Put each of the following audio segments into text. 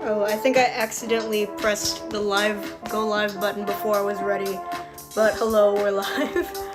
Oh, I think I accidentally pressed the go live button before I was ready. But hello, we're live.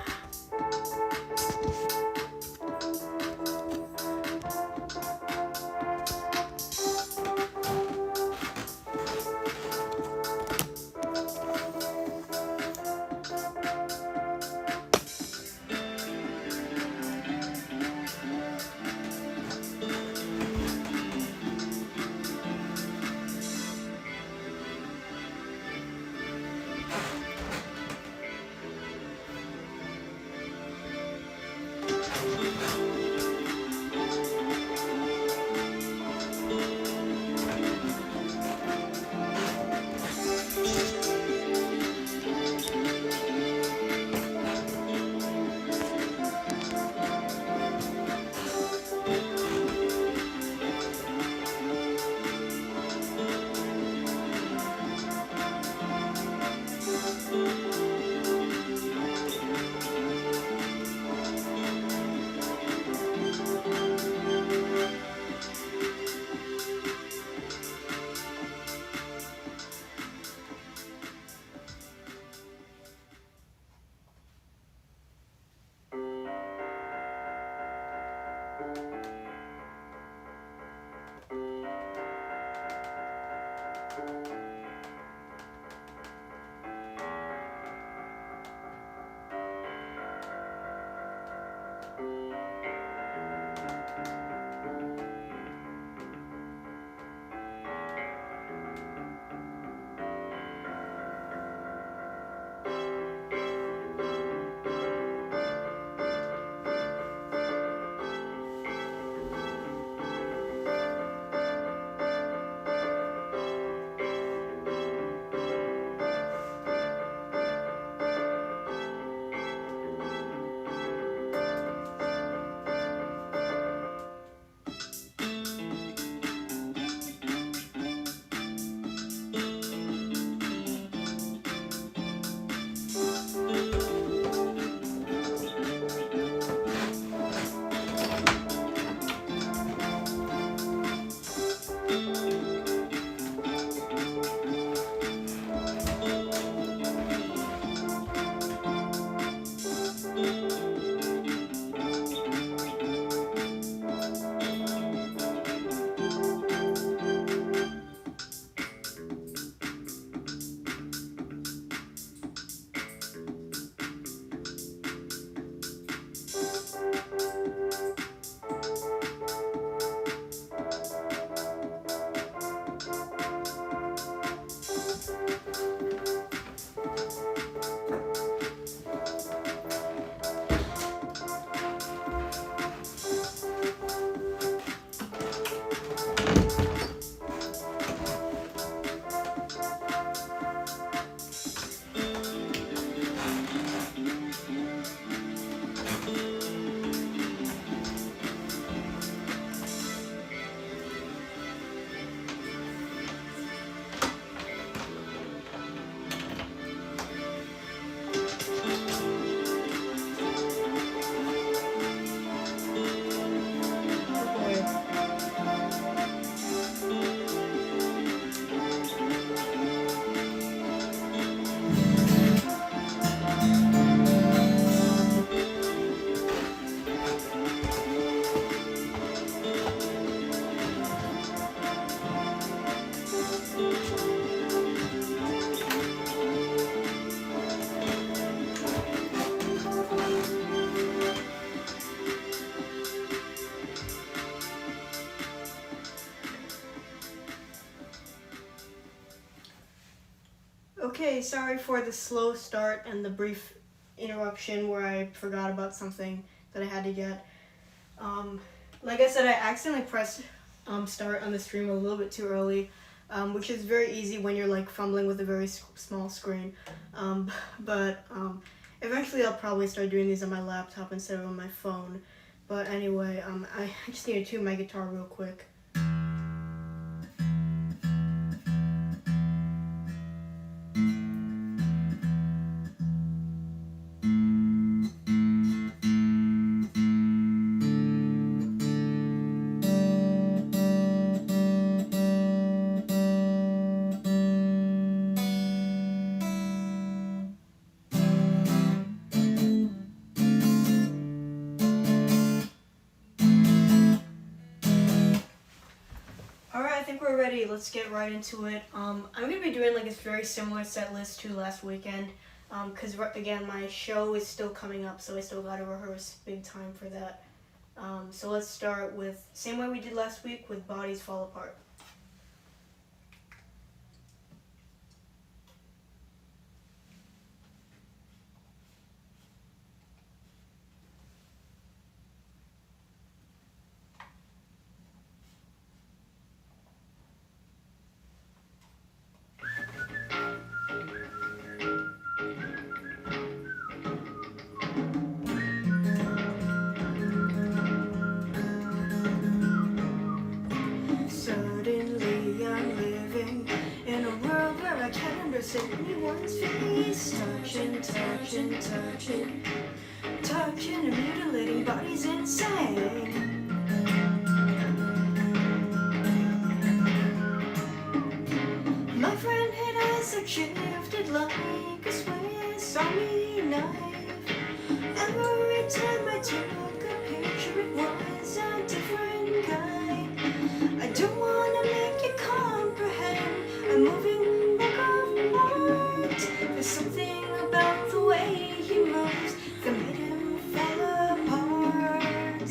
Okay, sorry for the slow start and the brief interruption where I forgot about something that I had to get. Like I said, I accidentally pressed start on the stream a little bit too early, which is very easy when you're like fumbling with a very small screen. But eventually I'll probably start doing these on my laptop instead of on my phone. But anyway, I just need to tune my guitar real quick. ready, let's get right into it. I'm gonna be doing like a very similar set list to last weekend, because again my show is still coming up, so I still gotta rehearse big time for that. So let's start with same way we did last week with Bodies Fall Apart. Suddenly I'm living in a world where I can't understand anyone's face. Touching, touching, touching, touching and mutilating bodies insane. My friend had eyes that shifted like a Swiss Army knife. Every time I took a picture it was a different guy. I don't wanna make you comprehend. I'm moving back apart. There's something about the way he moves that made him fall apart.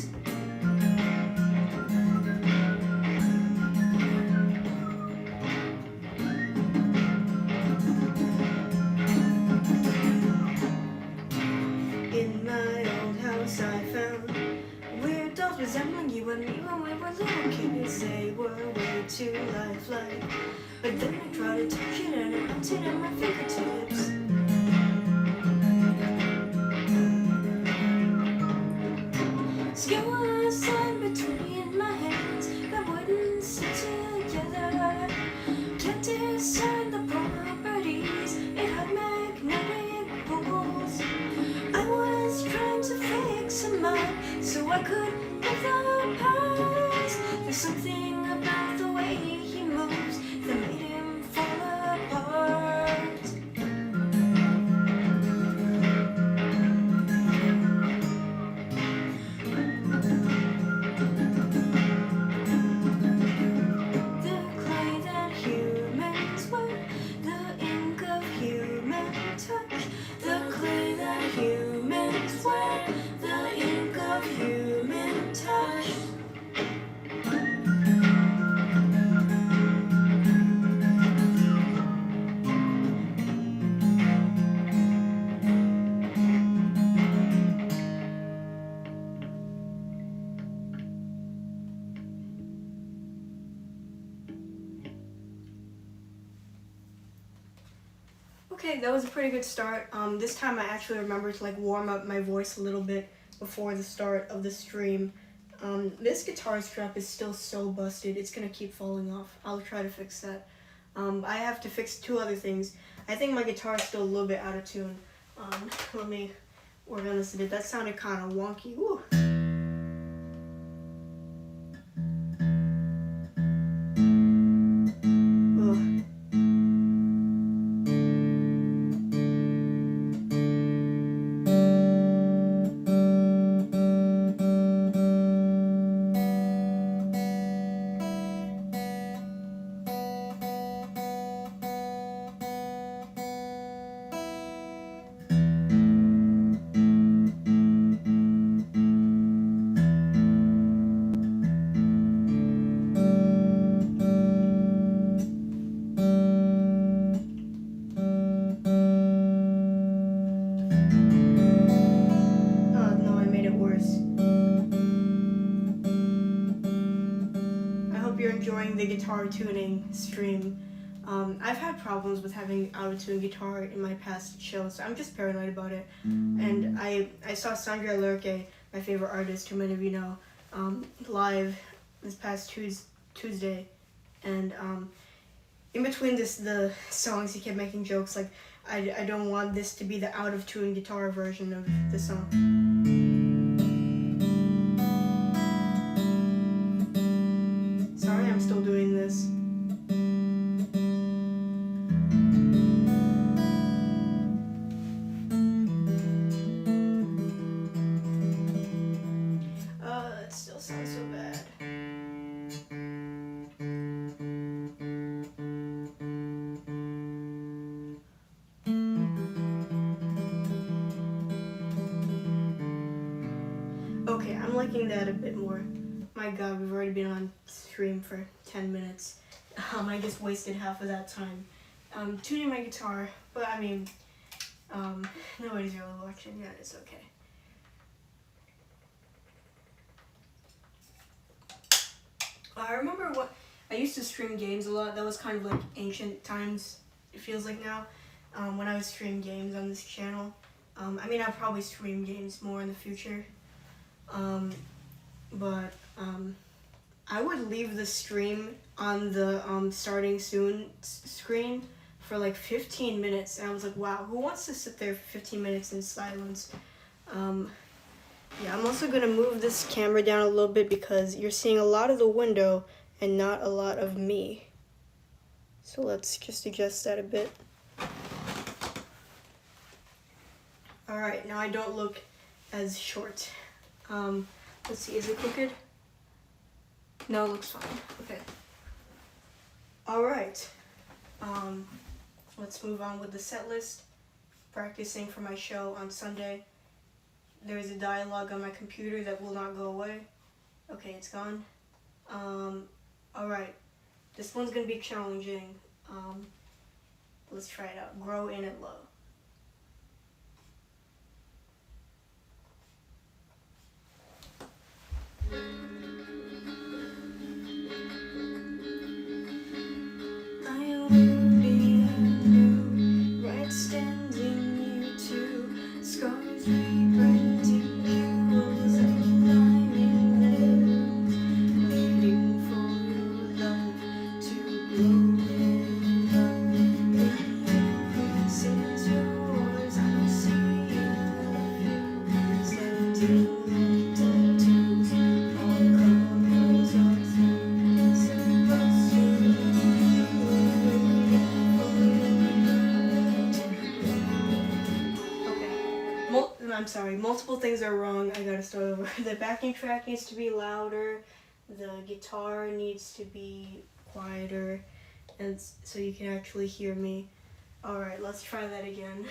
In my old house I found weird dolls resembling you and me when we were little kids. They were way too lifelike, but then I tried to touch it and it melted in my fingertips. Skin was lying between my hands that wouldn't sit together. Can't discern the properties, it had magnetic poles. I was trying to fix him up so I could live the past. There's something about the way he moves that made him fall apart. The clay that humans were, the ink of human touch. The clay that humans were, the ink of human touch. Okay, that was a pretty good start. This time I actually remembered to like warm up my voice a little bit before the start of the stream. This guitar strap is still so busted, it's gonna keep falling off. I'll try to fix that. I have to fix two other things. I think my guitar is still a little bit out of tune. Let me work on this a bit. That sounded kind of wonky. Woo. Enjoying the guitar tuning stream. I've had problems with having auto-tune guitar in my past shows, so I'm just paranoid about it. And I saw Sandra Lurke, my favorite artist, who many of you know, live this past Tuesday. And in between the songs, he kept making jokes like, I don't want this to be the out-of-tune guitar version of the song. Sorry, I'm still doing this. It still sounds so bad. liking that a bit more. My god, we've already been on stream for 10 minutes. I just wasted half of that time tuning my guitar, but I mean, nobody's really watching yet, it's okay. I remember what I used to stream games a lot. That was kind of like ancient times, it feels like now, when I would stream games on this channel. I mean, I'll probably stream games more in the future, but I would leave the stream on the starting soon screen for like 15 minutes, and I was like, wow, who wants to sit there for 15 minutes in silence? Yeah, I'm also gonna move this camera down a little bit because you're seeing a lot of the window and not a lot of me. So let's just adjust that a bit. Alright, now I don't look as short. Let's see, is it crooked? No, it looks fine. Okay. Alright. Let's move on with the set list. Practicing for my show on Sunday. There is a dialogue on my computer that will not go away. Okay, it's gone. Alright. This one's gonna be challenging. Let's try it out. Grow in it low. I'm sorry, multiple things are wrong. I gotta start over. The backing track needs to be louder, the guitar needs to be quieter, and so you can actually hear me. Alright, let's try that again.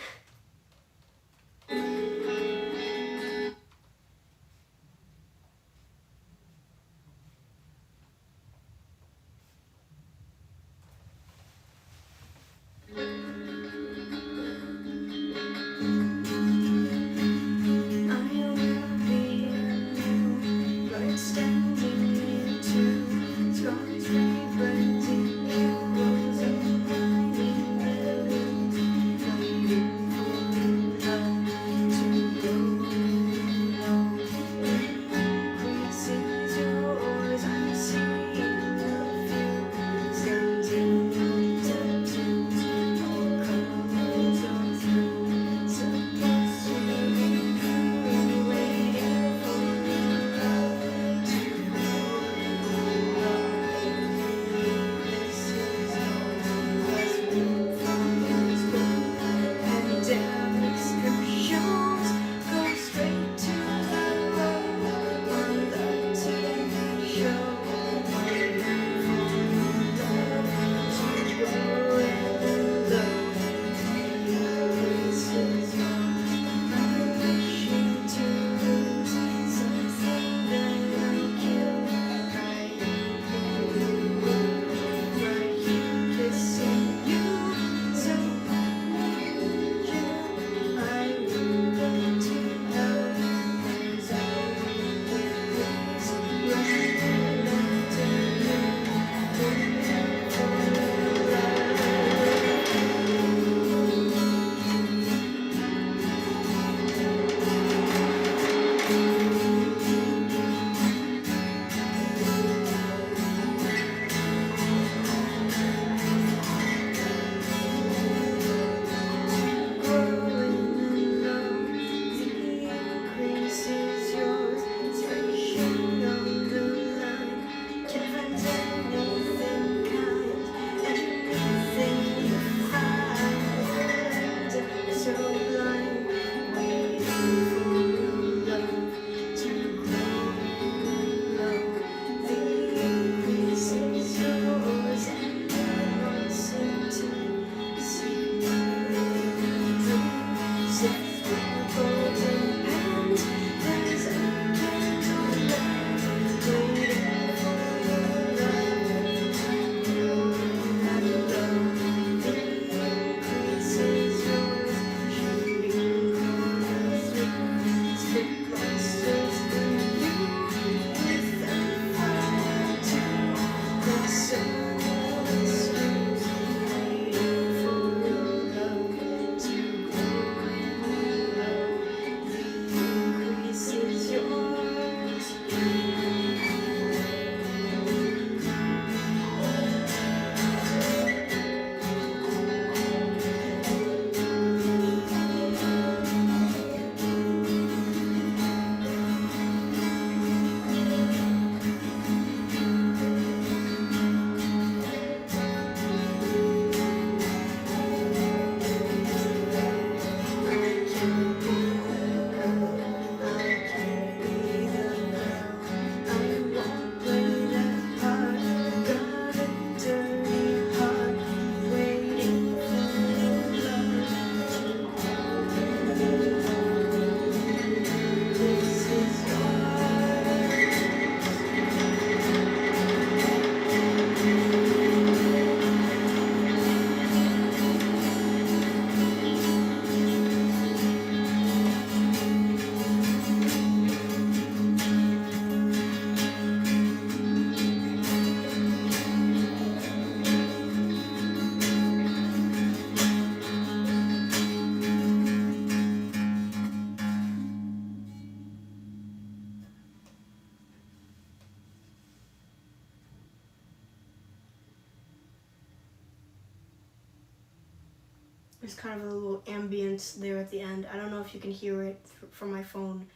There's kind of a little ambience there at the end. I don't know if you can hear it from my phone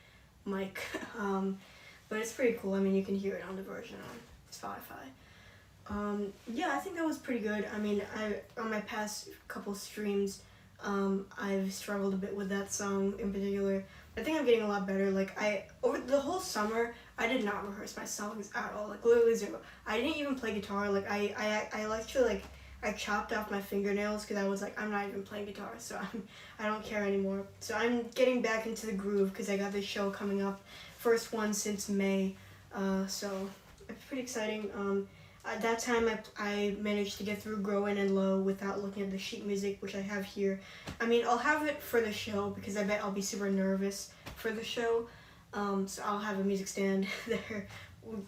mic, but it's pretty cool. I mean, you can hear it on the version on Spotify. Yeah, I think that was pretty good. I mean, on my past couple streams, I've struggled a bit with that song in particular. I think I'm getting a lot better. Like, over the whole summer, I did not rehearse my songs at all. Like, literally zero. I didn't even play guitar. Like, I like to, like, I chopped off my fingernails because I was like, I'm not even playing guitar, so I don't care anymore. So I'm getting back into the groove because I got this show coming up, first one since May, so it's pretty exciting. At that time, I managed to get through Grow In and Low without looking at the sheet music, which I have here. I mean, I'll have it for the show because I bet I'll be super nervous for the show, so I'll have a music stand there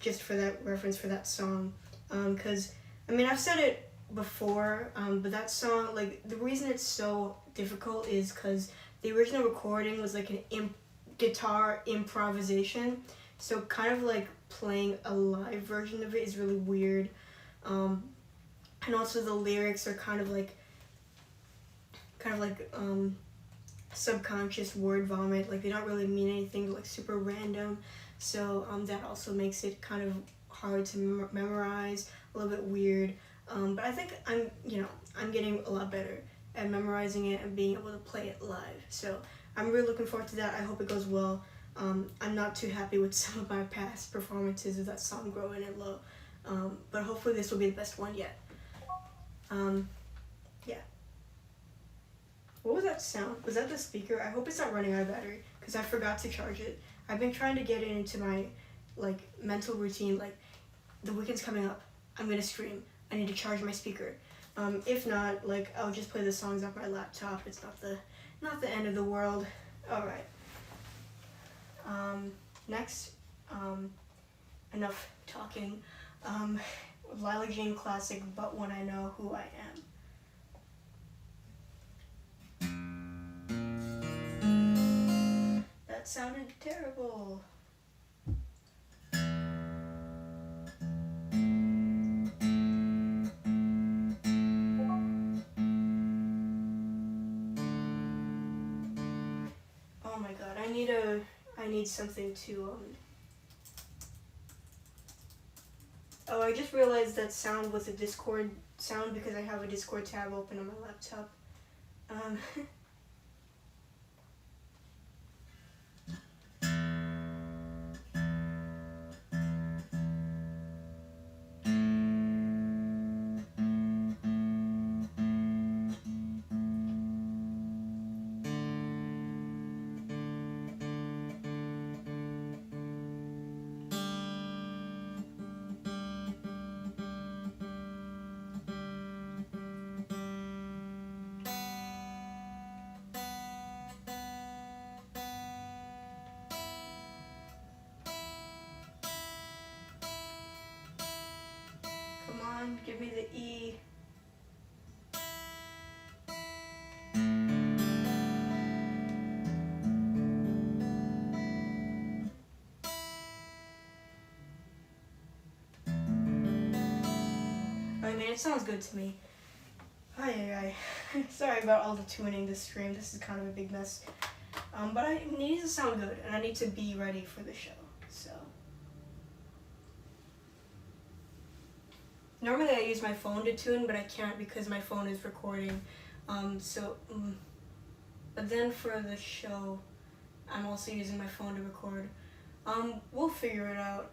just for that reference for that song, because, I mean, I've said it before, but that song, like, the reason it's so difficult is because the original recording was like an guitar improvisation, so kind of like playing a live version of it is really weird, and also the lyrics are kind of like subconscious word vomit. Like, they don't really mean anything, like super random, so that also makes it kind of hard to memorize, a little bit weird. But I think I'm getting a lot better at memorizing it and being able to play it live. So I'm really looking forward to that. I hope it goes well. I'm not too happy with some of my past performances of that song, Grow In and Low. But hopefully this will be the best one yet. Yeah. What was that sound? Was that the speaker? I hope it's not running out of battery because I forgot to charge it. I've been trying to get it into my, like, mental routine, like, the weekend's coming up. I'm gonna stream. I need to charge my speaker. If not, like, I'll just play the songs off my laptop. It's not the end of the world. All right. Next, enough talking. Lylajean classic, But When I Know Who I Am. That sounded terrible. I need something to, Oh, I just realized that sound was a Discord sound because I have a Discord tab open on my laptop. Come on, give me the E. I mean, it sounds good to me. Ay. Sorry about all the tuning this stream. This is kind of a big mess. But it needs to sound good, and I need to be ready for the show, so. Normally I use my phone to tune, but I can't because my phone is recording. But then for the show, I'm also using my phone to record. We'll figure it out.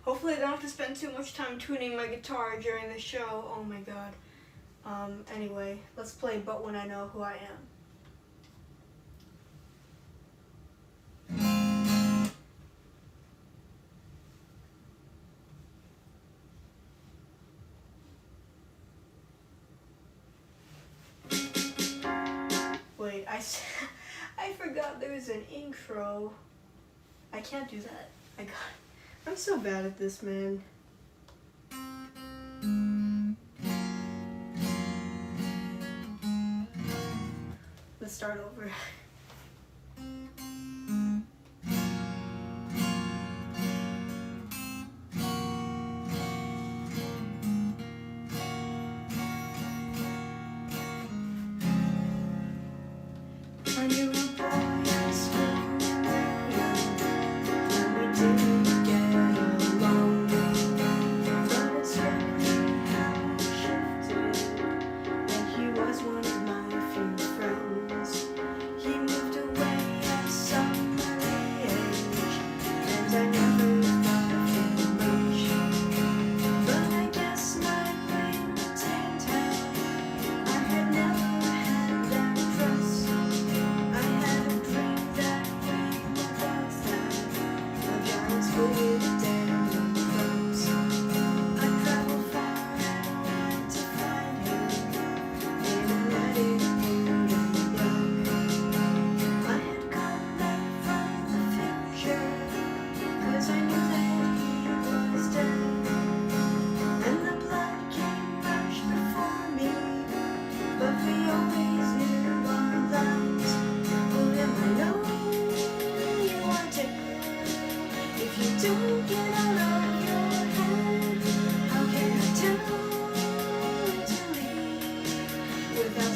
Hopefully I don't have to spend too much time tuning my guitar during the show. Oh my god. Anyway, let's play But When I Know Who I Am. Wait, I forgot there was an intro. I can't do that. I'm so bad at this, man. Let's start over.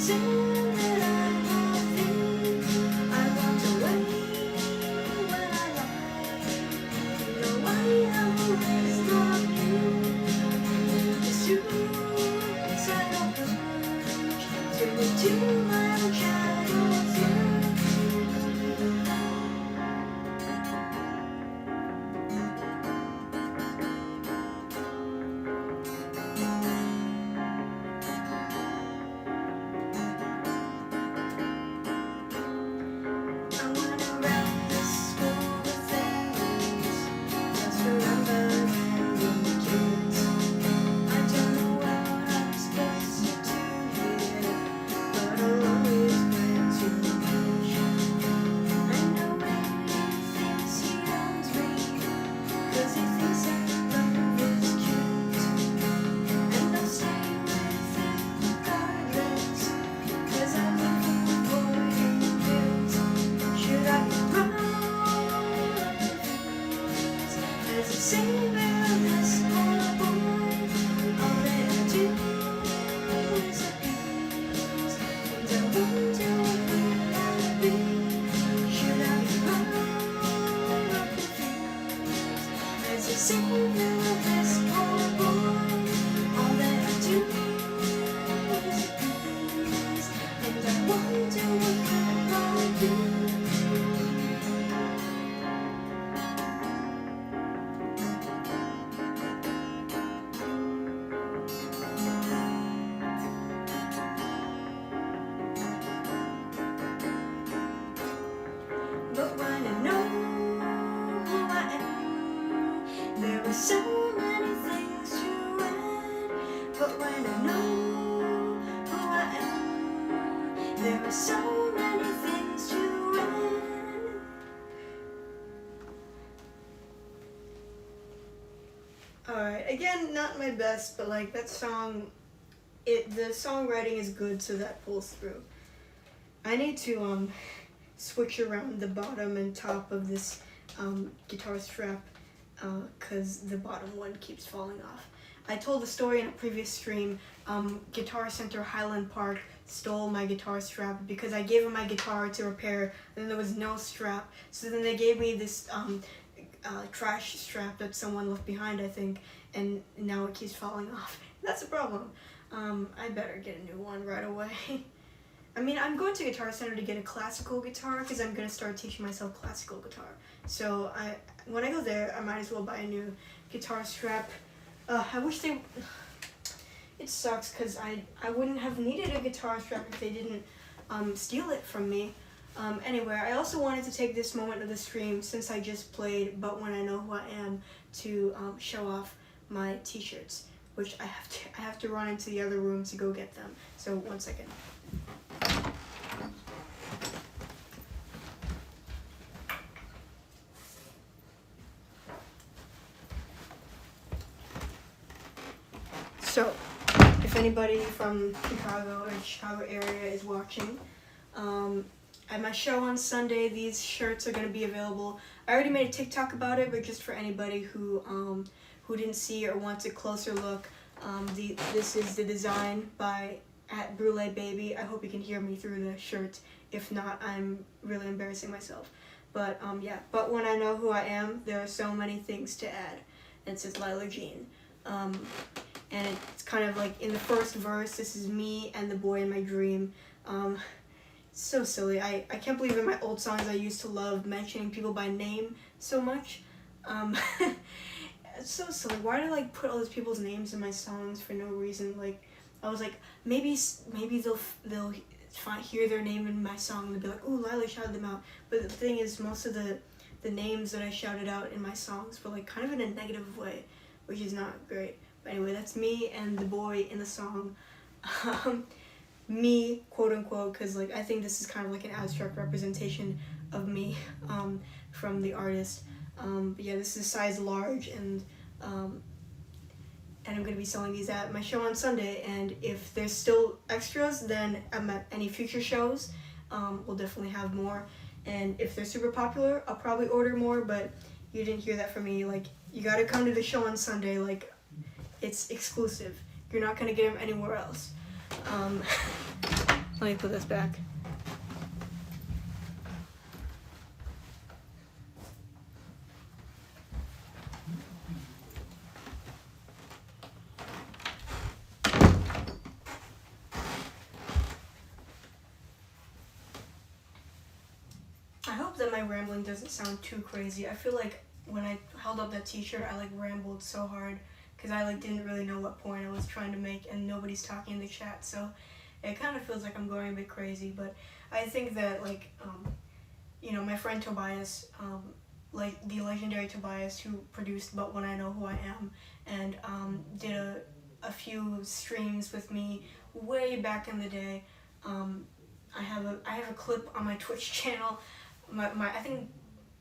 soon that I'm nothing. I walked away when I lied. You know I always loved you. The suicidal urge turned into my own shadow through. But when I know who I am, there are so many things to add. But when I know who I am, there are so many things to add. Alright, again, not my best, but like that song, the songwriting is good, so that pulls through. I need to switch around the bottom and top of this guitar strap because the bottom one keeps falling off. I told the story in a previous stream. Guitar Center Highland Park stole my guitar strap because I gave them my guitar to repair and there was no strap. So then they gave me this trash strap that someone left behind, I think, and now it keeps falling off. That's a problem. I better get a new one right away. I mean, I'm going to Guitar Center to get a classical guitar because I'm going to start teaching myself classical guitar. So when I go there, I might as well buy a new guitar strap. I wish they... It sucks because I wouldn't have needed a guitar strap if they didn't steal it from me. Anyway, I also wanted to take this moment of the stream, since I just played But When I Know Who I Am, to show off my t-shirts, which I have to run into the other room to go get them. So 1 second. So, if anybody from Chicago or Chicago area is watching, at my show on Sunday, these shirts are going to be available. I already made a TikTok about it, but just for anybody who didn't see or wants a closer look, this is the design by @BruleBaby. I hope you can hear me through the shirt. If not, I'm really embarrassing myself. But yeah, but when I know who I am, there are so many things to add. And it says Lylajean. And it's kind of like in the first verse, this is me and the boy in my dream. It's so silly. I can't believe in my old songs I used to love mentioning people by name so much. It's so silly. Why did I like put all these people's names in my songs for no reason? Like, I was like, maybe they'll hear their name in my song and they'll be like, ooh, Lila shouted them out. But the thing is, most of the names that I shouted out in my songs were like kind of in a negative way, which is not great. But anyway, that's me and the boy in the song. Me, quote unquote, because like I think this is kind of like an abstract representation of me from the artist. But yeah, this is size large, and I'm gonna be selling these at my show on Sunday. And if there's still extras, then at any future shows, we'll definitely have more. And if they're super popular, I'll probably order more. But you didn't hear that from me. Like, you gotta come to the show on Sunday. Like, it's exclusive. You're not gonna get them anywhere else. Let me put this back. I hope that my rambling doesn't sound too crazy. I feel like when I held up that t-shirt, I like rambled so hard because I like didn't really know what point I was trying to make, and nobody's talking in the chat, so it kind of feels like I'm going a bit crazy. But I think that like you know, my friend Tobias, like the legendary Tobias, who produced But When I Know Who I Am, and did a few streams with me way back in the day. I have a clip on my Twitch channel. I think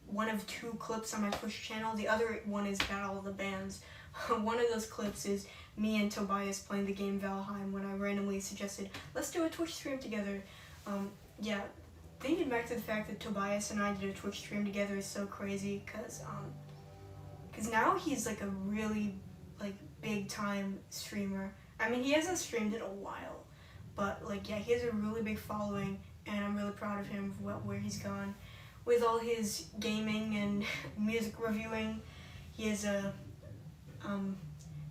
one of 2 clips on my Twitch channel. The other one is Battle of the Bands. One of those clips is me and Tobias playing the game Valheim when I randomly suggested, let's do a Twitch stream together. Yeah, thinking back to the fact that Tobias and I did a Twitch stream together is so crazy, cause now he's like a really like big time streamer. I mean, he hasn't streamed in a while, but like yeah, he has a really big following, and I'm really proud of him for where he's gone with all his gaming and music reviewing. He has a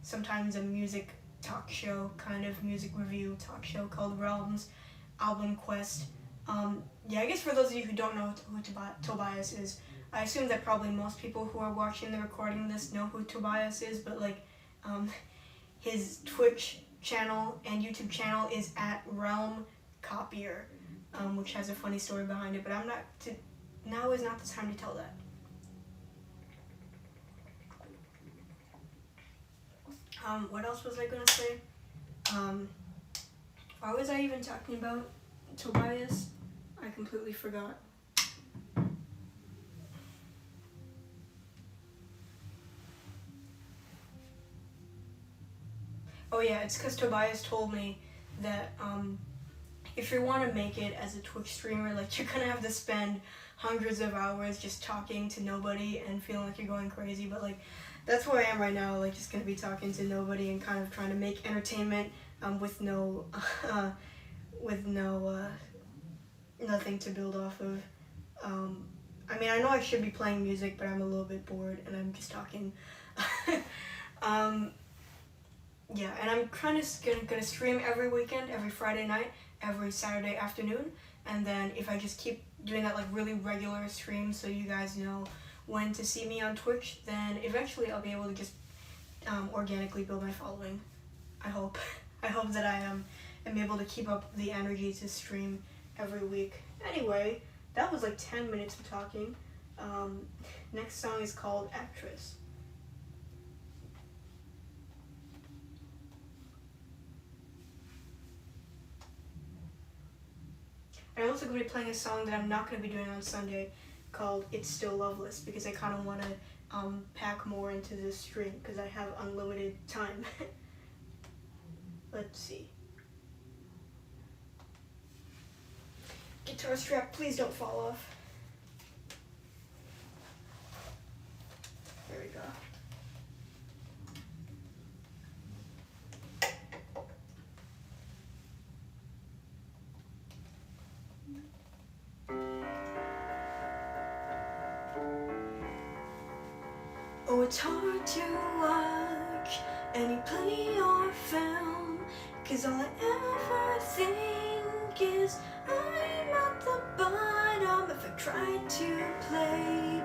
sometimes a music talk show, kind of music review talk show called Realms Album Quest. Yeah, I guess for those of you who don't know who Tobias is, I assume that probably most people who are watching the recording of this know who Tobias is, but like his Twitch channel and YouTube channel is at Realm Copier, which has a funny story behind it, but now is not the time to tell that. What else was I gonna say? Why was I even talking about Tobias? I completely forgot. Oh yeah, it's because Tobias told me that if you want to make it as a Twitch streamer, like you're gonna have to spend hundreds of hours just talking to nobody and feeling like you're going crazy, but like that's where I am right now, like just gonna be talking to nobody and kind of trying to make entertainment with no nothing to build off of. I mean, I know I should be playing music, but I'm a little bit bored and I'm just talking. Yeah, and I'm kind of gonna stream every weekend, every Friday night, every Saturday afternoon, and then if I just keep doing that like really regular streams so you guys know when to see me on Twitch, then eventually I'll be able to just organically build my following. I hope. I hope that I am able to keep up the energy to stream every week. Anyway, that was like 10 minutes of talking. Next song is called Actress. I'm also going to be playing a song that I'm not going to be doing on Sunday called It's Still Loveless, because I kind of want to pack more into this stream because I have unlimited time. Let's see. Guitar strap, please don't fall off. There we go. Oh, it's hard to watch any play or film, 'cause all I ever think is I'm at the bottom. If I try to play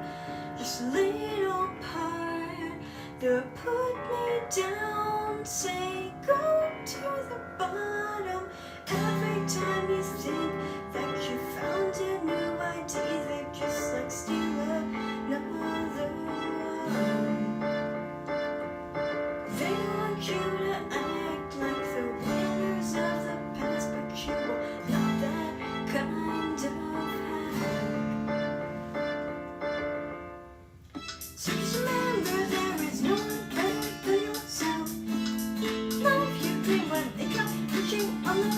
just a little part, they'll put me down, say go to the bottom. Every time you think that you found a new idea, they just like steal another one. They want you to act like the winners of the past, but you are not that kind of hack. So just remember, there is no one better than yourself. Love your dream when they come, put you on the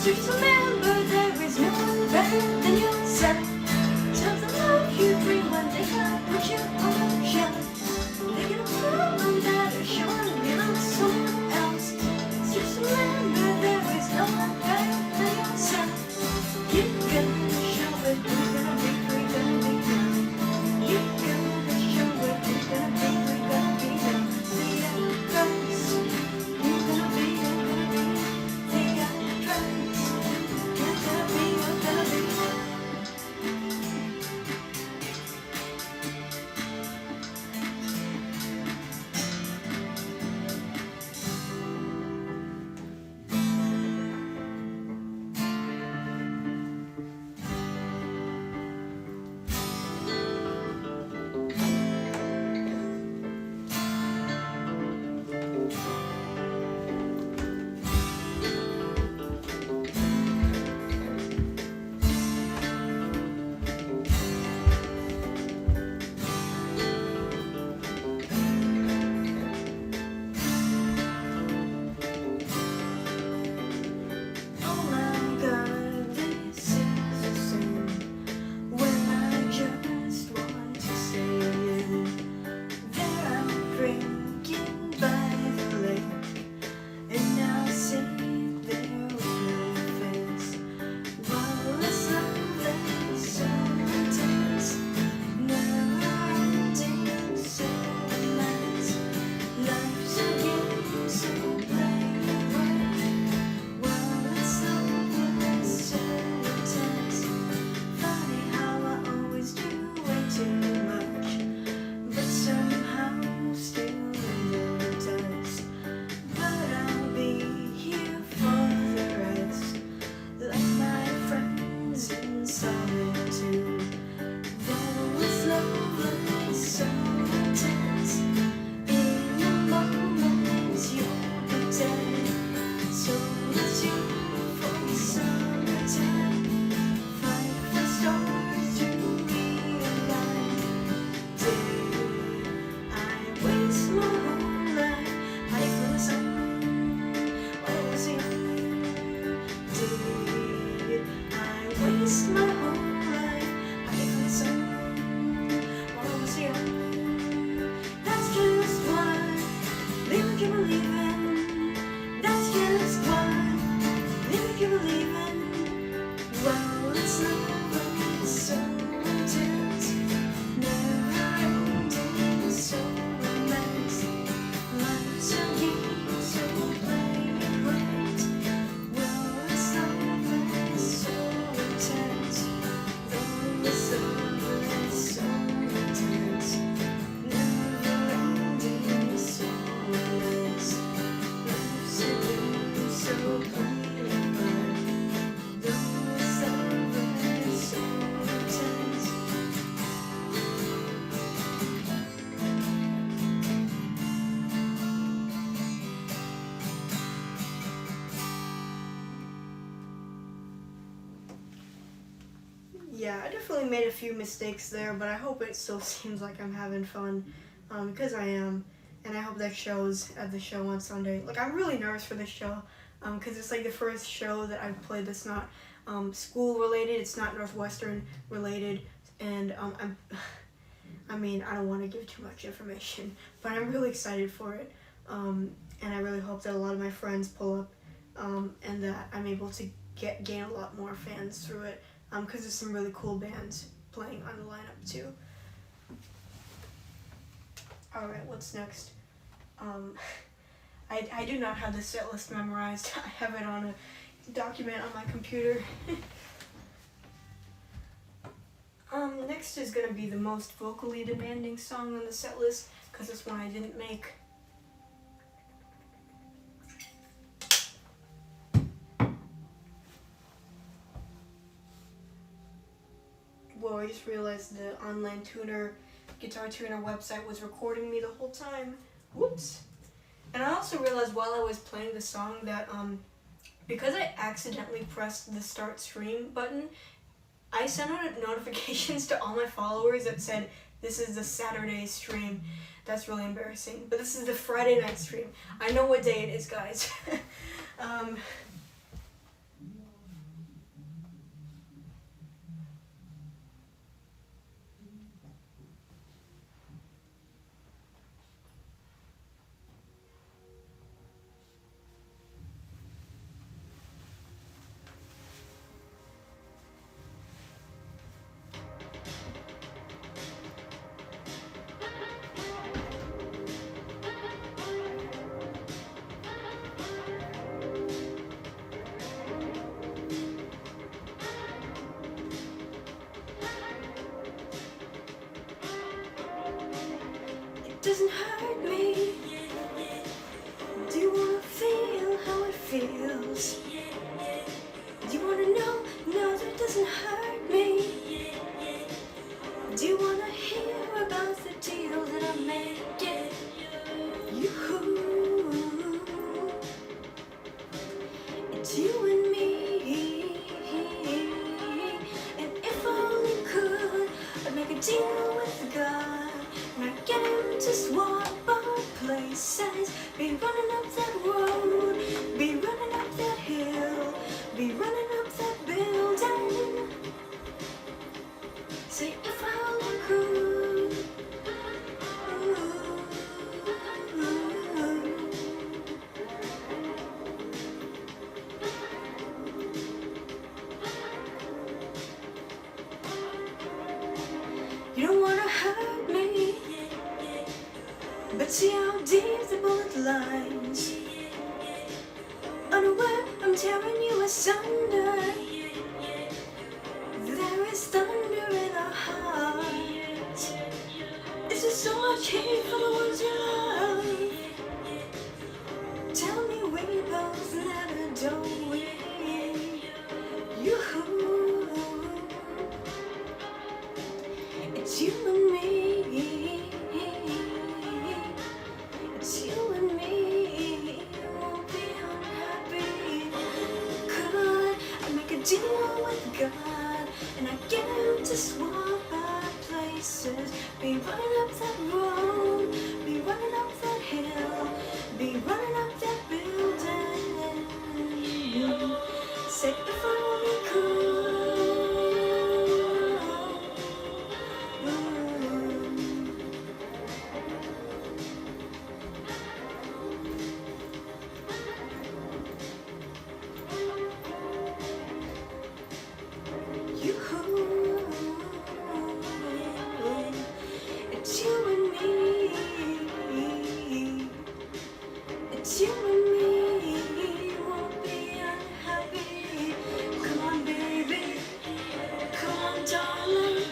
So just remember there is no one better than yourself. Tell the love you bring when they can't put you on the shelf. They get a problem that are showing you love someone else. So just remember there is no one better than yourself. You gotta show it, we're gonna be, we're gonna be good. You gotta show it, we're gonna be, we're gonna be good. The actress, you're gonna be, you're gonna be. The actress, you're gonna be, you're gonna be. Yeah, I definitely made a few mistakes there, but I hope it still seems like I'm having fun, because I am, and I hope that shows at the show on Sunday. Like, I'm really nervous for this show, because it's like the first show that I've played that's not school related, it's not Northwestern related, and I mean, I don't want to give too much information, but I'm really excited for it, and I really hope that a lot of my friends pull up, and that I'm able to gain a lot more fans through it. Because there's some really cool bands playing on the lineup too. Alright, what's next? I do not have the set list memorized. I have it on a document on my computer. Next is going to be the most vocally demanding song on the set list, because it's one I didn't make. Whoa, I just realized the online guitar tuner website was recording me the whole time. Whoops. And I also realized while I was playing the song that because I accidentally pressed the start stream button, I sent out notifications to all my followers that said, this is the Saturday stream. That's really embarrassing. But this is the Friday night stream. I know what day it is, guys. doesn't hurt me? Do you wanna feel how it feels? Do you wanna know? No, that doesn't hurt me. Do you wanna hear about the deal that I'm making? You, it's you and me. And if I only could, I'd make a deal with God, and I'd get him to swap our places. Be running up that road, be running up that hill, be running up that building. Say if I only could. You don't wanna hurt me, but see how deep the bullet lines. Unaware, I'm tearing you asunder. There is thunder in our hearts. Is there so much hate for the ones you love? Tell me we both never, don't we? You, it's you and me. It's you and me. Won't be unhappy. Could I make a deal with God, and I get him to swap our places? Be running up that road, be running up that hill, be running up that building. Say if I only could. It's you and me. It's you and me. Won't be unhappy. Come on, baby. Come on, darling.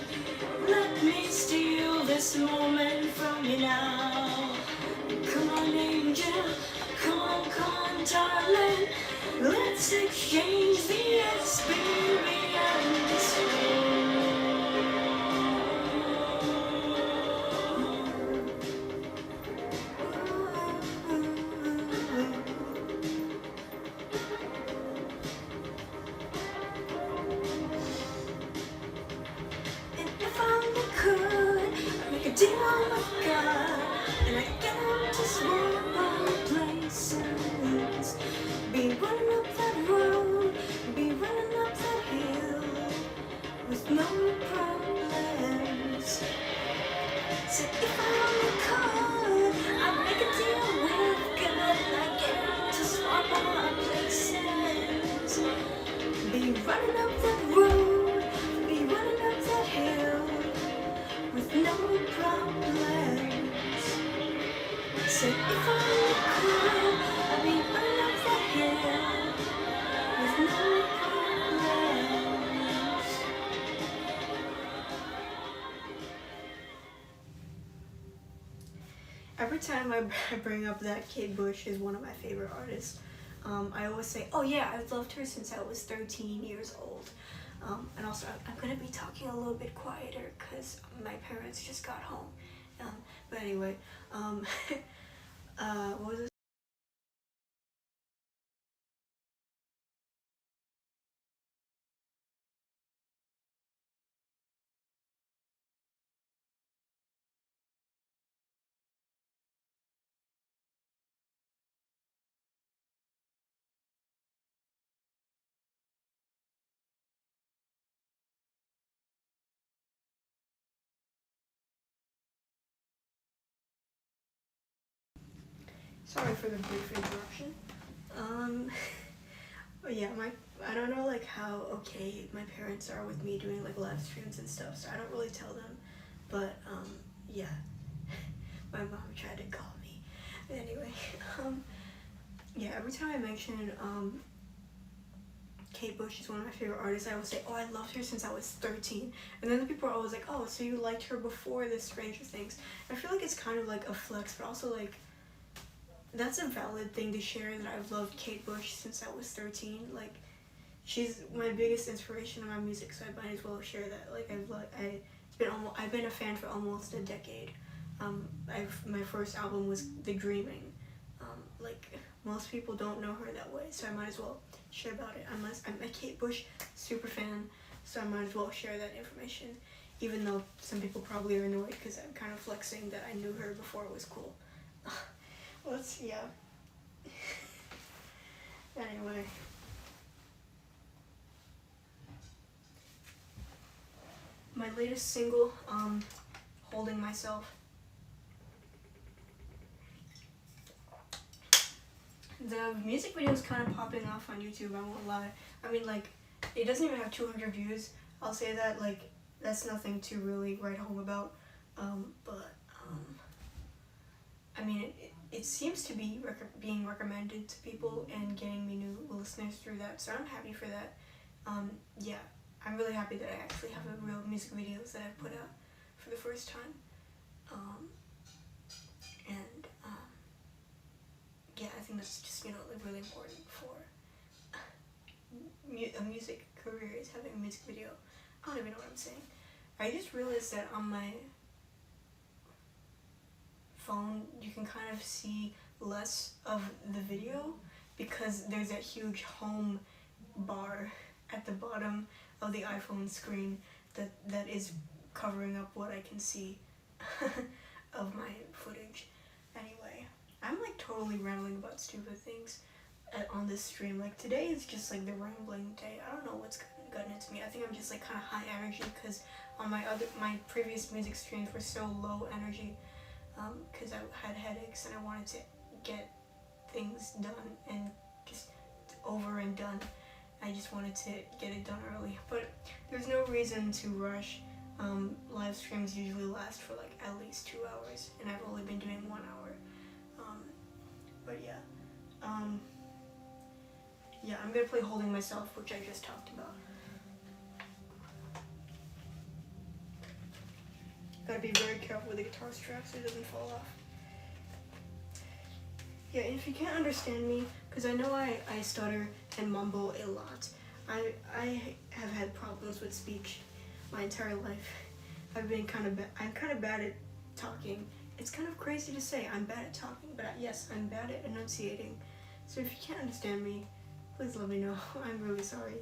Let me steal this moment from you now. Come on, angel. Come on, darling. Let's exchange the experience. And if I only could, I'd make a deal with God, and I'd get him to swap our places. Be running up that road, be running up that hill, with no problems. So if I only could, I'd make a deal with God, and I'd get him to swap our places. Be running up that road, be running up that hill, with no problems. So if I only could, I'd be running up that hill, with no problems. Every time I bring up that Kate Bush is one of my favorite artists, I always say, oh yeah, I've loved her since I was 13 years old. And also, I'm going to be talking a little bit quieter because my parents just got home. But anyway, what was this? Sorry for the brief interruption. But yeah, I don't know like how okay my parents are with me doing like live streams and stuff, so I don't really tell them. But yeah, my mom tried to call me. But anyway, yeah, every time I mention Kate Bush is one of my favorite artists, I will say, oh, I loved her since I was 13. And then the people are always like, oh, so you liked her before the Stranger Things. I feel like it's kind of like a flex, but also like, that's a valid thing to share, that I've loved Kate Bush since I was 13. Like, she's my biggest inspiration in my music, so I might as well share that. Like, I've been a fan for almost a decade. My first album was The Dreaming. Like, most people don't know her that way, so I might as well share about it. I'm a Kate Bush super fan, so I might as well share that information, even though some people probably are annoyed because I'm kind of flexing that I knew her before it was cool. Yeah. Anyway. My latest single, Holding Myself. The music video is kind of popping off on YouTube, I won't lie. I mean, like, it doesn't even have 200 views. I'll say that, like, that's nothing to really write home about. I mean, it seems to be being recommended to people and getting me new listeners through that, so I'm happy for that. Yeah, I'm really happy that I actually have a real music videos that I've put out for the first time. Yeah, I think that's just, like, really important for a music career, is having a music video. I don't even know what I'm saying. I just realized that on my phone, you can kind of see less of the video because there's that huge home bar at the bottom of the iPhone screen that is covering up what I can see of my footage. Anyway, I'm like totally rambling about stupid things on this stream. Like, today is just like the rambling day. I don't know what's gotten into me. I think I'm just like kind of high energy because on my previous music streams were so low energy because I had headaches and I wanted to get things done and just over and done. I just wanted to get it done early, but there's no reason to rush. Live streams usually last for like at least 2 hours, and I've only been doing 1 hour. But yeah, yeah, I'm gonna play Holding Myself, which I just talked about. Gotta be very careful with the guitar strap so it doesn't fall off. Yeah, and if you can't understand me, because I know I stutter and mumble a lot. I have had problems with speech my entire life. I'm kind of bad at talking. It's kind of crazy to say I'm bad at talking, but yes, I'm bad at enunciating. So if you can't understand me, please let me know. I'm really sorry.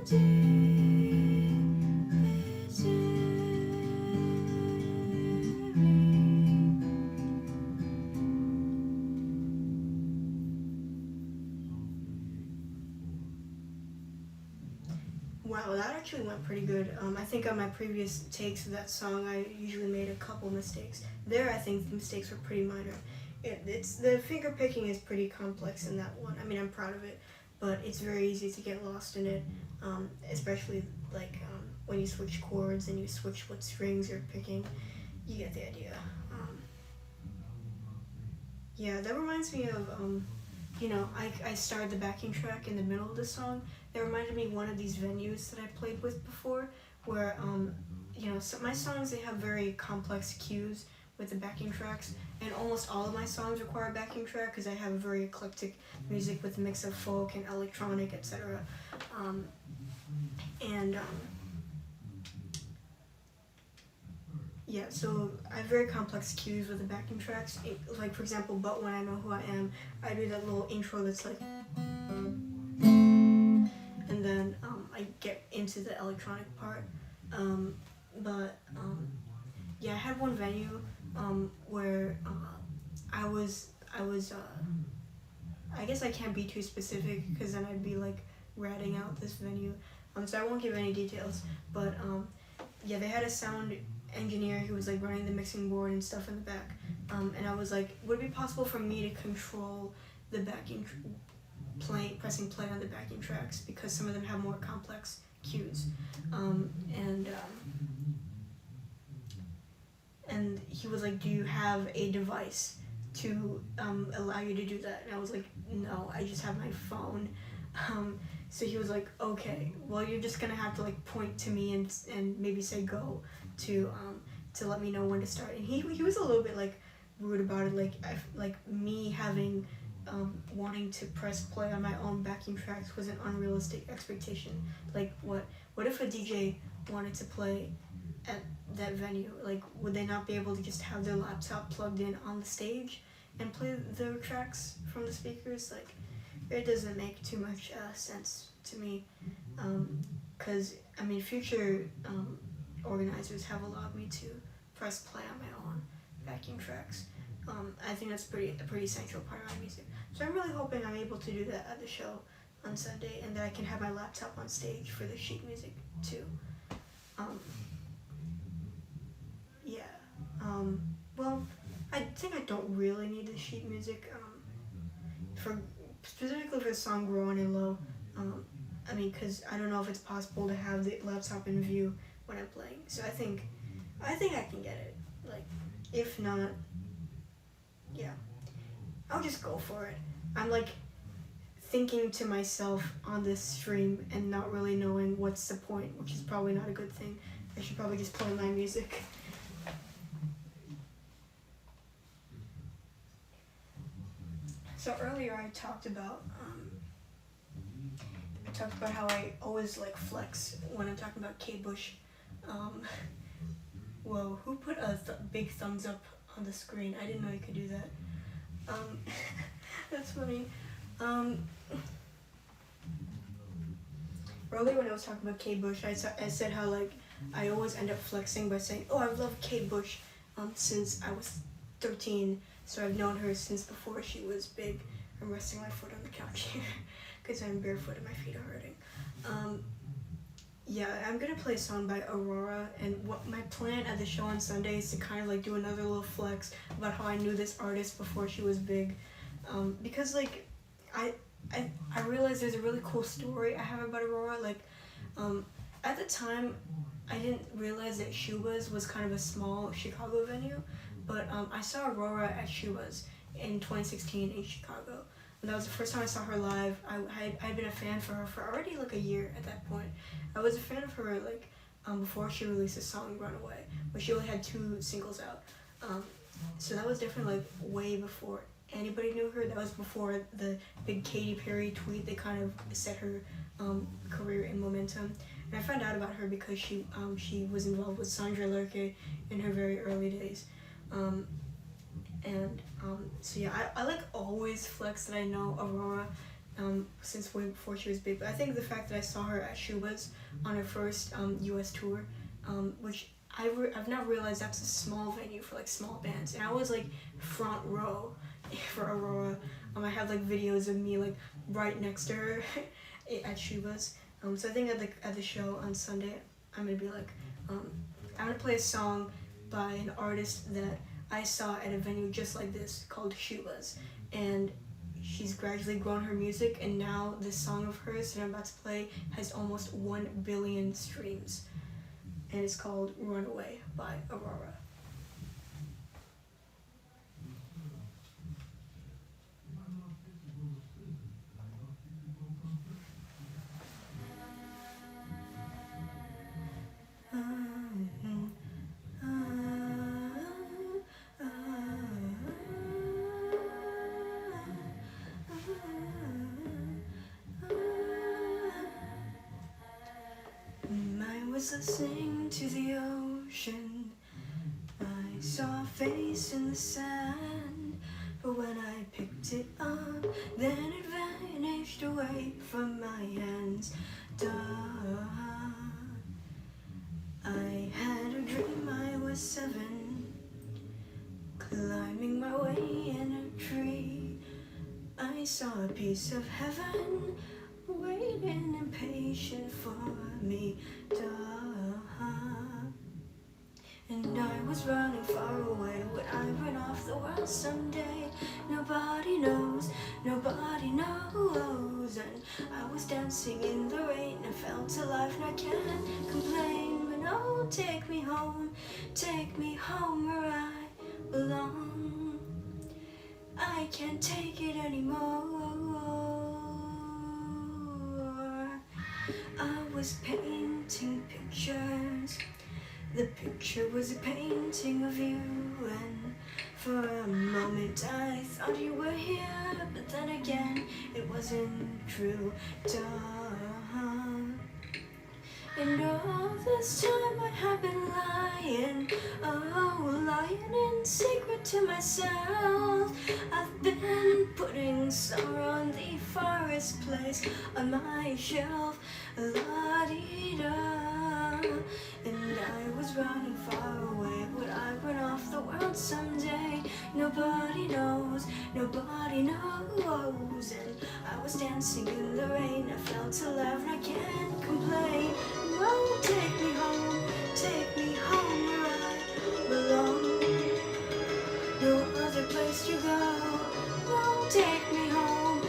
Wow, that actually went pretty good. I think on my previous takes of that song, I usually made a couple mistakes. There, I think the mistakes were pretty minor. It's the finger picking is pretty complex in that one. I mean, I'm proud of it, but it's very easy to get lost in it, especially like when you switch chords and you switch what strings you're picking. You get the idea. Yeah, that reminds me of I started the backing track in the middle of the song. That reminded me of one of these venues that I played with before, where so my songs, they have very complex cues with the backing tracks, and almost all of my songs require a backing track because I have very eclectic music with a mix of folk and electronic, etc. Yeah, so I have very complex cues with the backing tracks. Like, for example, But When I Know Who I Am, I do that little intro that's like, and then I get into the electronic part. Yeah, I had one venue where I guess I can't be too specific because then I'd be like ratting out this venue. So I won't give any details, but yeah, they had a sound engineer who was like running the mixing board and stuff in the back, and I was like, would it be possible for me to control the backing pressing play on the backing tracks, because some of them have more complex cues, and he was like, do you have a device to allow you to do that? And I was like, no, I just have my phone. So he was like, okay, well, you're just gonna have to like point to me and maybe say go to let me know when to start. And he was a little bit like rude about it, like me having wanting to press play on my own backing tracks was an unrealistic expectation. Like, what if a DJ wanted to play at that venue? Like, would they not be able to just have their laptop plugged in on the stage and play the tracks from the speakers? Like, it doesn't make too much sense to me, because I mean, future organizers have allowed me to press play on my own backing tracks. I think that's a pretty central part of my music. So I'm really hoping I'm able to do that at the show on Sunday, and that I can have my laptop on stage for the sheet music too. Well, I think I don't really need the sheet music specifically for the song Grow On and Low. I mean, because I don't know if it's possible to have the laptop in view when I'm playing. So I think I can get it. Like, if not, yeah, I'll just go for it. I'm like thinking to myself on this stream and not really knowing what's the point, which is probably not a good thing. I should probably just play my music. So earlier I talked about how I always like flex when I'm talking about Kate Bush. Whoa, who put a big thumbs up on the screen? I didn't know you could do that. That's funny. Earlier when I was talking about Kate Bush, I said how like I always end up flexing by saying, oh, I've loved Kate Bush since I was 13, so I've known her since before she was big. I'm resting my foot on the couch here because I'm barefoot and my feet are hurting. Yeah, I'm gonna play a song by AURORA, and what my plan at the show on Sunday is to kind of like do another little flex about how I knew this artist before she was big, because like I realized there's a really cool story I have about AURORA. Like, at the time, I didn't realize that Shuba's was kind of a small Chicago venue, but I saw AURORA at Shuba's in 2016 in Chicago. And that was the first time I saw her live. I'd been a fan for her for already like a year at that point. I was a fan of her like before she released the song Runaway, but she only had 2 singles out. So that was definitely like way before anybody knew her. That was before the big Katy Perry tweet that kind of set her career in momentum. And I found out about her because she was involved with Sandra Lerche in her very early days. So yeah, I like always flex that I know AURORA, since way before she was big. But I think the fact that I saw her at Shuba's on her first US tour, which I've now realized that's a small venue for like small bands, and I was like front row for Aurora. I have like videos of me like right next to her at Shuba's. So I think at the show on Sunday, I'm gonna be like, I'm gonna play a song by an artist that I saw at a venue just like this called Shuba's, and she's gradually grown her music, and now this song of hers that I'm about to play has almost 1 billion streams, and it's called Runaway by AURORA. I was listening to the ocean. I saw a face in the sand, but when I picked it up, then it vanished away from my hands. Duh. I had a dream I was 7, climbing my way in a tree. I saw a piece of heaven waiting impatient for me. Duh. And I was running far away. Would I run off the world someday? Nobody knows, nobody knows. And I was dancing in the rain. I felt alive and I can't complain. But no, take me home where I belong. I can't take it anymore. I was painting pictures. The picture was a painting of you, and for a moment I thought you were here, but then again it wasn't true. Duh. And all this time I have been lying, lying in secret to myself. I've been putting summer on the forest place on my shelf. La-dee-da. And I was running far away. Would I run off the world someday? Nobody knows, nobody knows. And I was dancing in the rain. I felt alive and I can't complain. No, take me home where I belong. No other place to go. No, take me home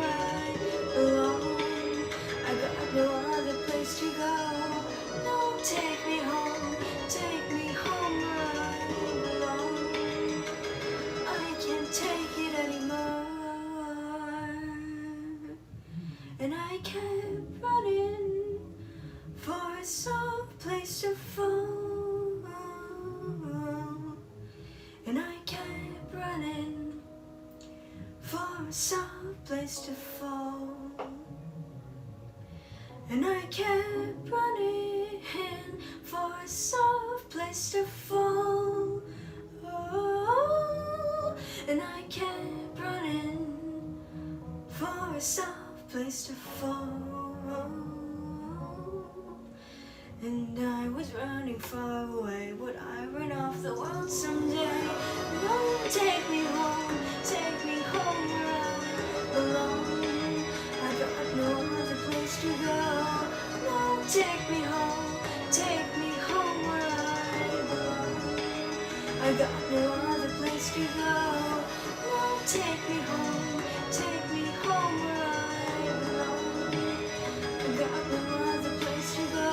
where I belong. I got no other place to go. No, take me home where I belong. I can't take it anymore. And I kept running for a soft place to fall. And I kept running for a soft place to fall. And I kept running for a soft place to fall. Oh, and I kept running for a soft place to fall. And I was running far away. Would I run off the world someday? No, take me home where I belong. I got no other place to go. No, take me home where I belong. I got no other place to go. No, take me home where I belong. I got no other place to go.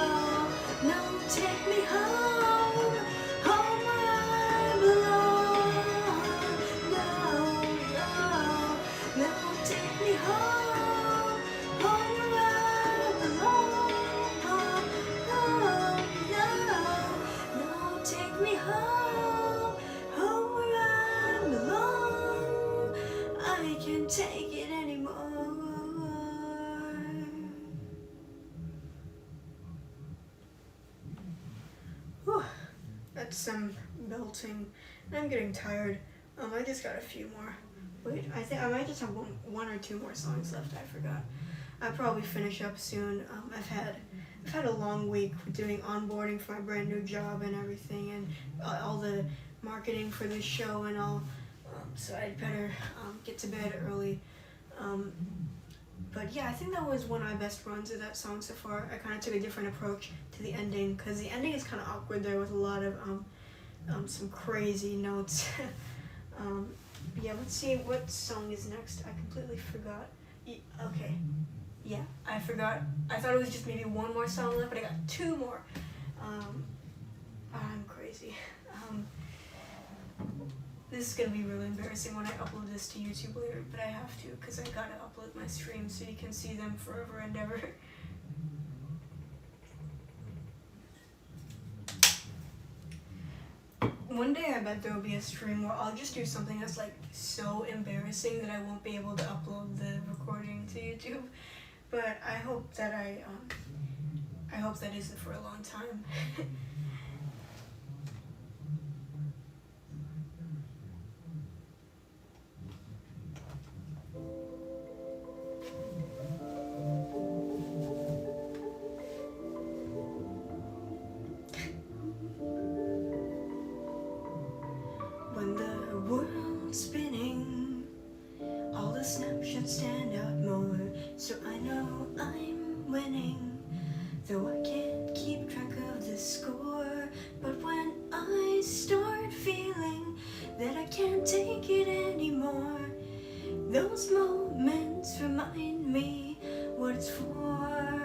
No, take me home where I belong. No, take me home where I belong. No, take me home where I belong. I can't take it anymore. Whew, that's some belting. I'm getting tired. I just got a few more Wait, I think I might just have one or two more songs left. I forgot. I'll probably finish up soon. I've had a long week doing onboarding for my brand new job and everything, and all the marketing for this show and all. So I'd better get to bed early. But yeah, I think that was one of my best runs of that song so far. I kind of took a different approach to the ending, because the ending is kind of awkward there with a lot of some crazy notes. Yeah, let's see what song is next. I completely forgot. Okay. Yeah, I forgot. I thought it was just maybe one more song left, but I got two more. I'm crazy. This is gonna be really embarrassing when I upload this to YouTube later, but I have to, because I gotta upload my streams so you can see them forever and ever. One day I bet there will be a stream where I'll just do something that's like so embarrassing that I won't be able to upload the recording to YouTube. But I hope that I hope that isn't for a long time. When the world's spinning, all the snapshots stand out more, so I know I'm winning, though I can't keep track of the score. But when I start feeling that I can't take it anymore, those moments remind me what it's for.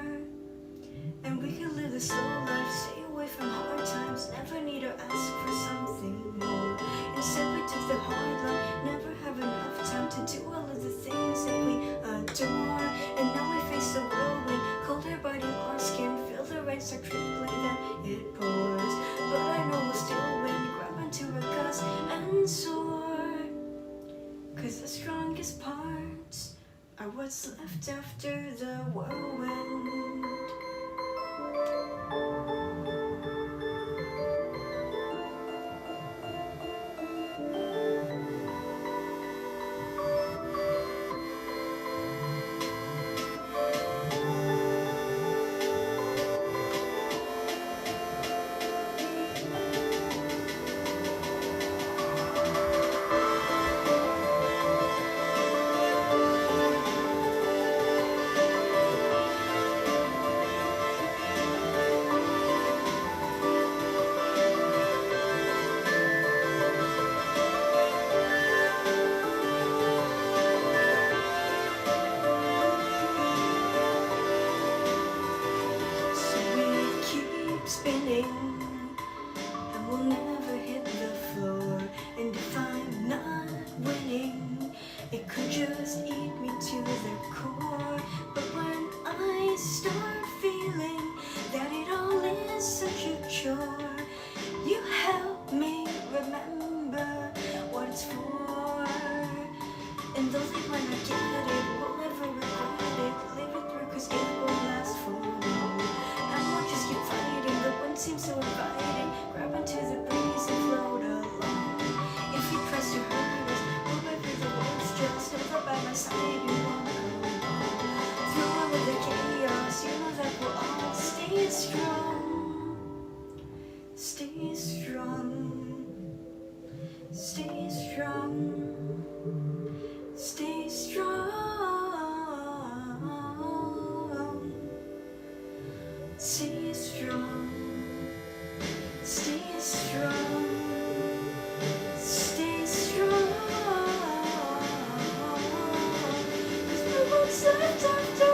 And we can live the slow life, stay away from hard times, never need to ask for something more. Instead we took the hard line, never have enough time to do all of the things that we adore. And now we face the whirlwind, cold air biting our skin, feel the rain start trickling, then it pours. But I know we'll still win, grab onto a gust and soar. 'Cause the strongest parts are what's left after the whirlwind. And we'll never hit the floor. And if I'm not winning, it could just eat me to the core. But when I start feeling that it all is such a chore, you help me remember what it's for. And though they might not get it, we'll never regret it. Live it through, 'cause it won't last for long. And we'll just keep fighting, the wind seems so inviting. Grab onto the breeze and float along. If you press to hurt us, whoever the world's just over by my side, you won't go wrong. Through all of the chaos, you know that we'll all stay strong. Stay strong. Stay strong. Stay strong. Stay strong. Stay strong. Stay strong. 'Cause we won't left after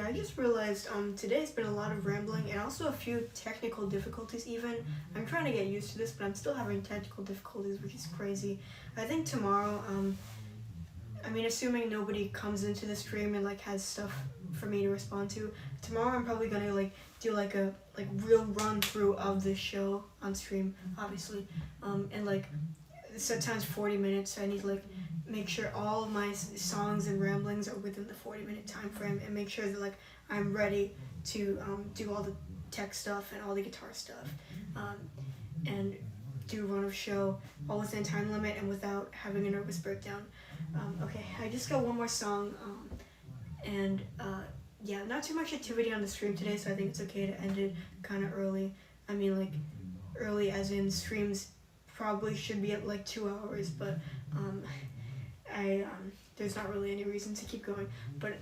yeah, I just realized today's been a lot of rambling and also a few technical difficulties even. I'm trying to get used to this, but I'm still having technical difficulties, which is crazy. I think tomorrow, I mean, assuming nobody comes into the stream and like has stuff for me to respond to, tomorrow I'm probably gonna like do like a real run through of the show on stream, obviously, and like set times 40 minutes. So I need to like make sure all of my songs and ramblings are within the 40-minute time frame, and make sure that like I'm ready to do all the tech stuff and all the guitar stuff, and do a run of show all within time limit and without having a nervous breakdown. Okay, I just got one more song, and yeah, not too much activity on the stream today, so I think it's okay to end it kind of early. I mean, like early as in streams probably should be at like 2 hours, but there's not really any reason to keep going. But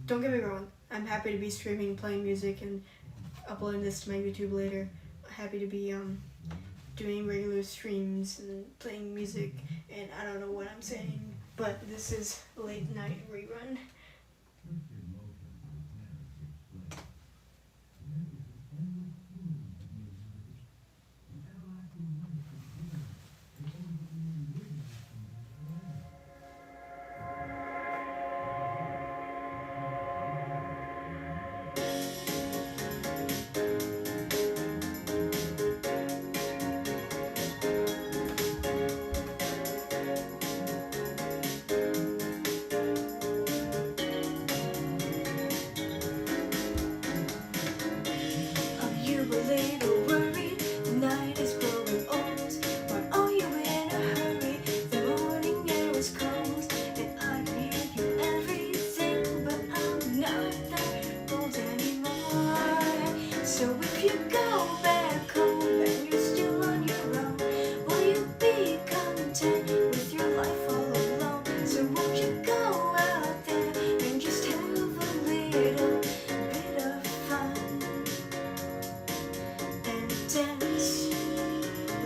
don't get me wrong, I'm happy to be streaming, playing music, and uploading this to my YouTube later. Happy to be doing regular streams and playing music, and I don't know what I'm saying, but this is Late Night Rerun. So if you go back home and you're still on your own, will you be content with your life all alone? So won't you go out there and just have a little bit of fun and dance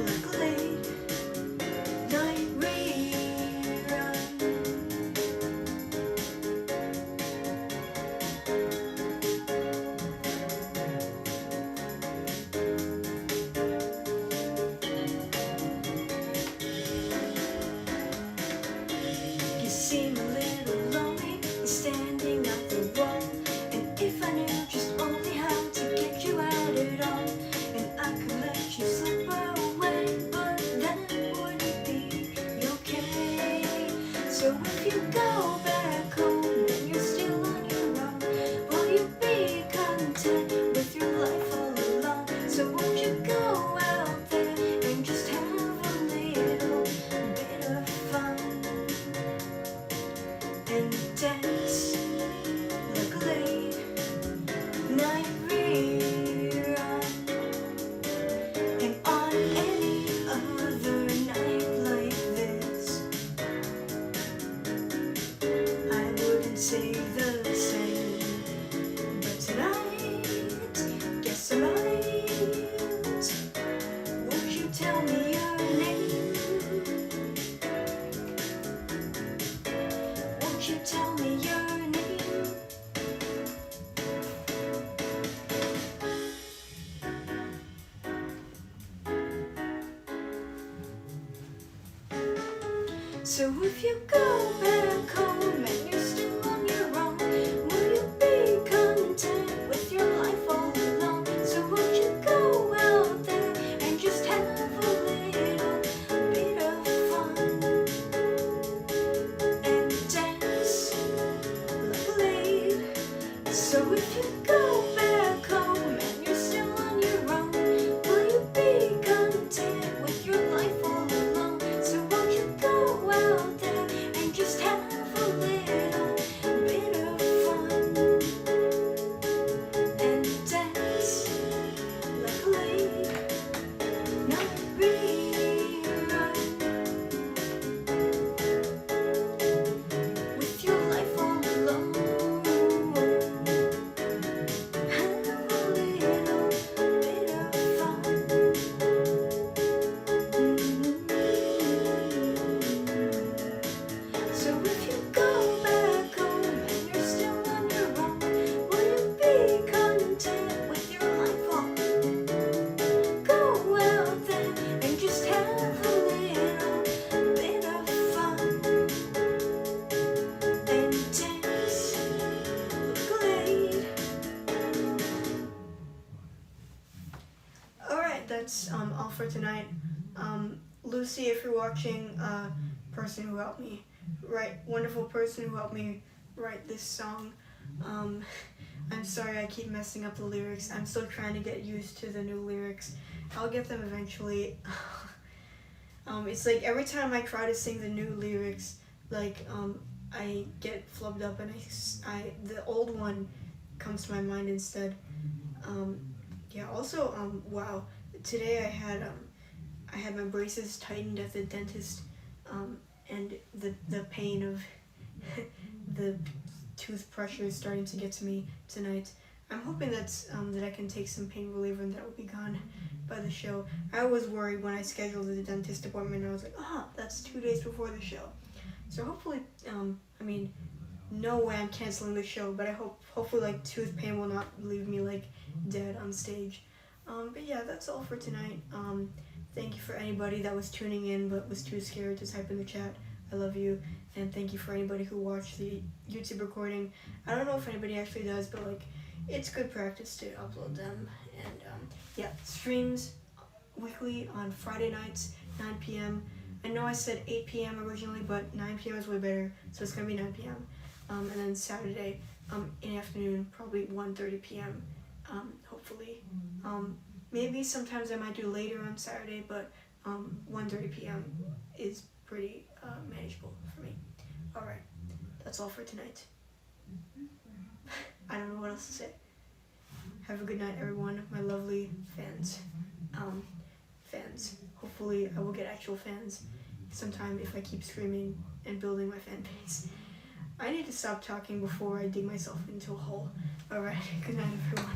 like a lady? So if you go back home and you're still on your own, will you be content with your life all alone? So won't you go out there and just have a little bit of fun and dance like a lady? Not rerun with your life all alone. that's all for tonight. Lucy, if you're watching, person who helped me write, wonderful person who helped me write this song. I'm sorry I keep messing up the lyrics. I'm still trying to get used to the new lyrics. I'll get them eventually. It's like every time I try to sing the new lyrics, like I get flubbed up, and the old one comes to my mind instead. Yeah. Also, wow. Today I had my braces tightened at the dentist, and the pain of the tooth pressure is starting to get to me tonight. I'm hoping that I can take some pain reliever and that will be gone by the show. I was worried when I scheduled the dentist appointment. I was like, that's 2 days before the show. So hopefully, I mean, no way I'm canceling the show, but I hopefully like tooth pain will not leave me like dead on stage. But yeah, that's all for tonight. Thank you for anybody that was tuning in but was too scared to type in the chat. I love you, and thank you for anybody who watched the YouTube recording. I don't know if anybody actually does, but like, it's good practice to upload them. And yeah, streams weekly on Friday nights, 9 p.m. I know I said 8 p.m. originally, but 9 p.m. is way better, so it's gonna be 9 p.m. And then Saturday in the afternoon, probably 1:30 p.m. Hopefully. Maybe sometimes I might do later on Saturday, but 1:30 p.m. is pretty manageable for me. Alright, that's all for tonight. I don't know what else to say. Have a good night, everyone, my lovely fans. Hopefully I will get actual fans sometime if I keep streaming and building my fan base. I need to stop talking before I dig myself into a hole. Alright, good night, everyone.